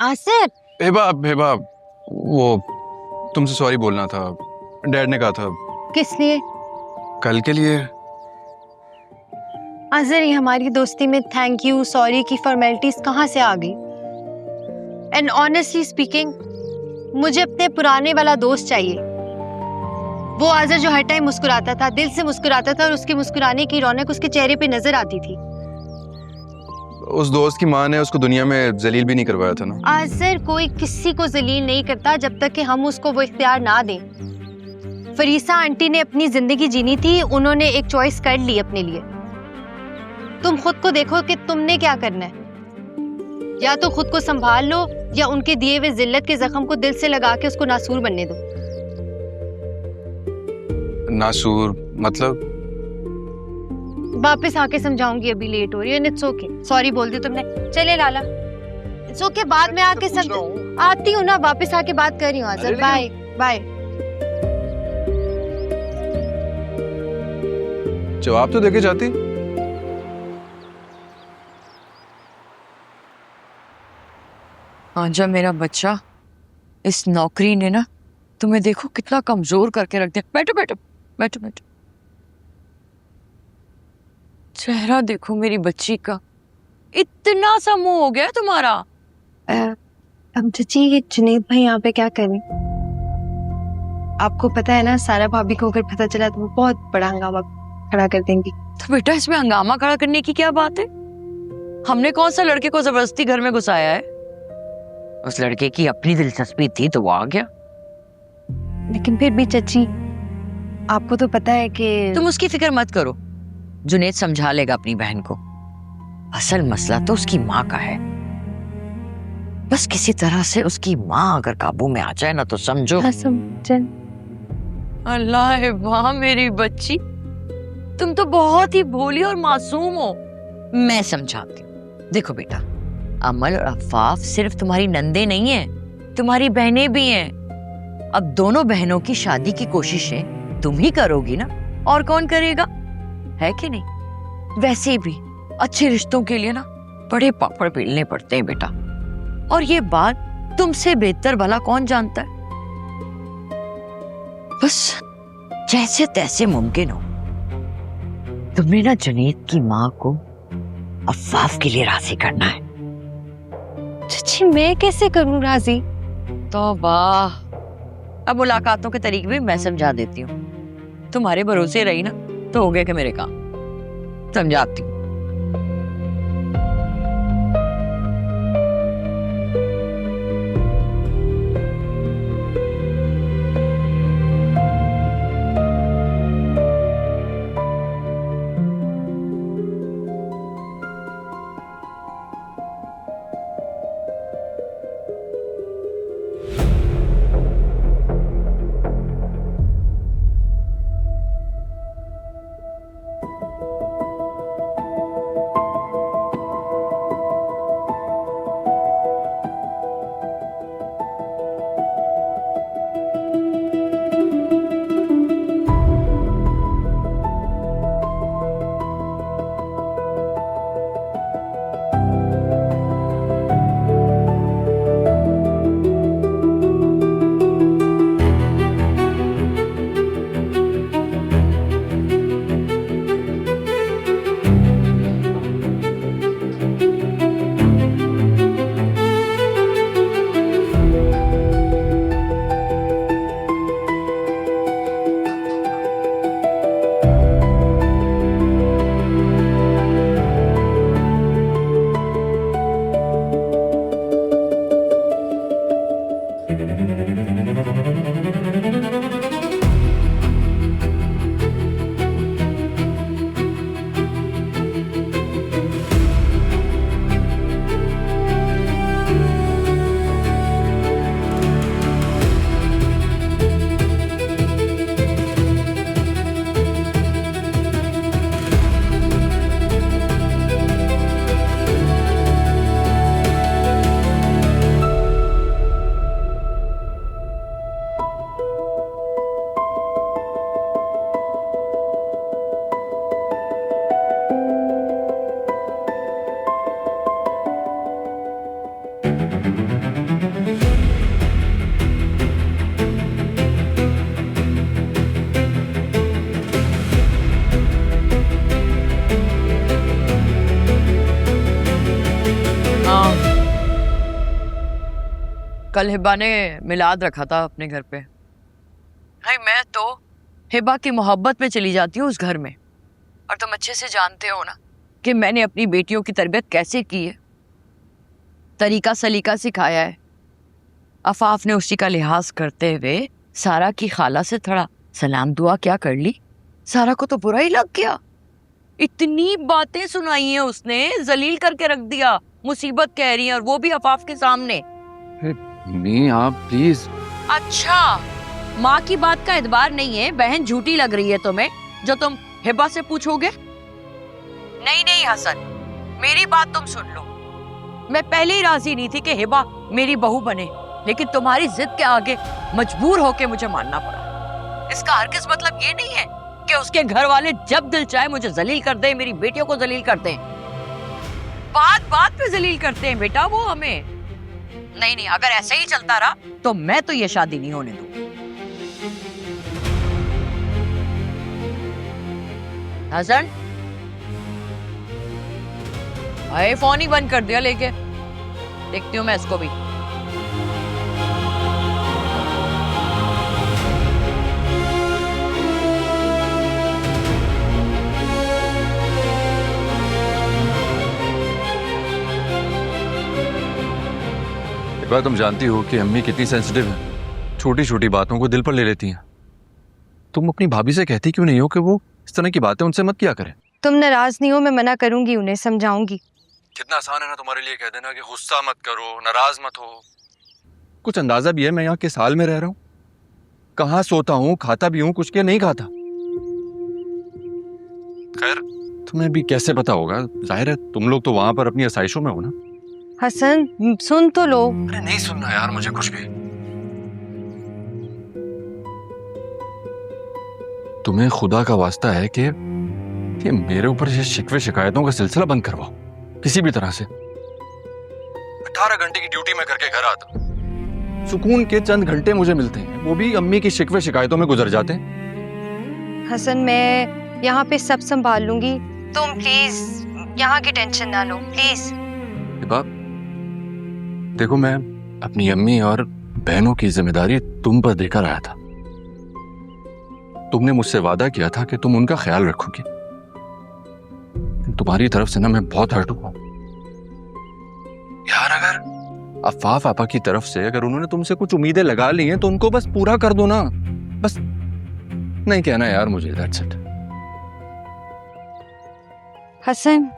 आसिफ। हेबा हेबा, वो तुमसे सॉरी बोलना था, डैड ने कहा था। किस लिए? कल के लिए। आसिफ, ये हमारी दोस्ती में थैंक यू सॉरी की फॉर्मेलिटीज कहाँ से आ गई? एंड ऑनेस्टली स्पीकिंग, मुझे अपने पुराने वाला दोस्त चाहिए। वो आज़र जो हर टाइम मुस्कुराता था, दिल से मुस्कुराता था और उसके मुस्कुराने की रौनक उसके चेहरे पे नजर आती थी। उस दोस्त की माँ ने उसको दुनिया में जलील भी नहीं करवाया था ना। आज़र, कोई किसी को जलील नहीं करता जब तक कि हम उसको वो इख्तियार ना दें। फरीसा आंटी ने अपनी जिंदगी जीनी थी, उन्होंने एक चॉइस कर ली अपने लिए। तुम खुद को देखो कि तुमने क्या करना है। या तो खुद को संभाल लो या उनके दिए हुए जिल्लत के जख्म को दिल से लगा के उसको नासूर बनने दो। नासूर मतलब? वापस आके समझाऊंगी, अभी लेट हो रही है। इट्स ओके, सॉरी बोल दी तुमने। चले लाला, इट्स ओके, बाद में आके आती हूँ ना, वापस आके बात कर रही हूँ। आज़र, बाय बाय। जवाब तो देके जाती। आजा मेरा बच्चा, इस नौकरी ने ना तुम्हें देखो कितना कमजोर करके रख दिया। बैठो बैठो बैठो बैठो। चेहरा देखो मेरी बच्ची का, इतना सा मुंह हो गया तुम्हारा। अब चाची, ये जुनैद भाई यहाँ पे क्या करें? आपको पता है ना, सारा भाभी को अगर पता चला तो वो बहुत बड़ा हंगामा खड़ा कर देंगी। तो बेटा इसमें हंगामा खड़ा करने की क्या बात है? हमने कौन सा लड़के को जबरदस्ती घर में घुसाया है? उस लड़के की अपनी दिलचस्पी थी तो वो आ गया। लेकिन फिर भी चाची, आपको तो पता है कि तुम उसकी फिक्र मत करो, जुनैद समझा लेगा अपनी बहन को। असल मसला तो उसकी माँ का है। बस किसी तरह से उसकी माँ अगर काबू में आ जाए ना तो समझो। अल्लाह वाह मेरी बच्ची, तुम तो बहुत ही भोली और मासूम हो। मैं समझाती हूँ। देखो बेटा, अमल और अफ़ाफ सिर्फ तुम्हारी नंदे नहीं हैं, तुम्हारी बहनें भी हैं। अब दोनों बहनों की शादी की कोशिशें तुम ही करोगी ना, और कौन करेगा, है कि नहीं? वैसे भी अच्छे रिश्तों के लिए ना बड़े पापड़ बेलने पड़ते हैं बेटा, और ये बात तुमसे बेहतर भला कौन जानता है। बस जैसे तैसे मुमकिन हो तुमने ना जुनैद की माँ को अफ़ाफ के लिए राजी करना है। चाची, मैं कैसे करूं राजी? तो वाह, अब मुलाकातों के तरीके भी मैं समझा देती हूँ। तुम्हारे भरोसे रही ना तो हो गया कि मेरे काम। समझाती हूँ। कल हिबा ने मिलाद रखा था अपने घर पे। भाई मैं तो हिबा की मोहब्बत में चली जाती हूँ उस घर में। और तुम अच्छे से जानते हो ना कि मैंने अपनी बेटियों की तरबियत कैसे की है, तरीका सलीका सिखाया है। अफाफ ने उसी का लिहाज करते हुए सारा की खाला से थोड़ा सलाम दुआ क्या कर ली। सारा को तो बुरा ही लग गया, इतनी बातें सुनाई हैं उसने, जलील करके रख दिया। मुसीबत कह रही है और वो भी अफाफ के सामने। नहीं आप प्लीज। अच्छा, माँ की बात का एतबार नहीं है, बहन झूठी लग रही है तुम्हें जो तुम हिबा से पूछोगे। नहीं नहीं हसन, मेरी बात तुम सुन लो। मैं पहले ही राजी नहीं थी कि हिबा मेरी बहू बने, लेकिन तुम्हारी जिद के आगे मजबूर होके मुझे मानना पड़ा। इसका हरगिज़ मतलब ये नहीं है कि उसके घर वाले जब दिल चाहे मुझे जलील कर दें, मेरी बेटियों को जलील कर दें। बात बात पे जलील करते हैं बेटा वो हमें। नहीं नहीं, अगर ऐसे ही चलता रहा तो मैं तो ये शादी नहीं होने दूं। हसन, भाई फोन ही बंद कर दिया लेके। देखती हूँ मैं इसको भी। बात तुम जानती हो कि अम्मी कितनी सेंसिटिव है, छोटी छोटी बातों को दिल पर ले लेती हैं। तुम अपनी भाभी से कहती क्यों नहीं हो कि वो इस तरह की बातें उनसे मत किया करें? तुम नाराज नहीं हो, मैं मना करूंगी, उन्हें समझाऊंगी। कितना आसान है ना तुम्हारे लिए कह देना कि गुस्सा मत करो, नाराज मत हो। कुछ अंदाजा भी है मैं यहाँ किस हाल में रह रहा हूँ, कहाँ सोता हूँ, खाता भी हूँ, कुछ क्या नहीं खाता। खैर तुम्हें भी कैसे पता होगा, जाहिर है तुम लोग तो वहां पर अपनी आसाइशों में हो ना। हसन सुन तो लो। अरे नहीं सुनना यार मुझे कुछ भी। तुम्हें खुदा का वास्ता है कि मेरे ऊपर ये शिकवे शिकायतों का सिलसिला बंद करवाओ किसी भी तरह से। 18 घंटे की ड्यूटी में करके घर आता हूं, सुकून के चंद घंटे मुझे मिलते हैं, वो भी अम्मी की शिकवे शिकायतों में गुजर जाते हैं। हसन मैं यहाँ पे सब संभाल लूंगी, तुम प्लीज यहाँ की टेंशन ना लो प्लीज। बाप देखो, मैं अपनी अम्मी और बहनों की जिम्मेदारी तुम पर देकर आया था। तुमने मुझसे वादा किया था कि तुम उनका ख्याल रखोगी। तुम्हारी तरफ से ना मैं बहुत हर्ट हुआ यार। अगर अफाफ आपा की तरफ से अगर उन्होंने तुमसे कुछ उम्मीदें लगा ली हैं तो उनको बस पूरा कर दो ना, बस नहीं कहना यार मुझे। That's it. हसन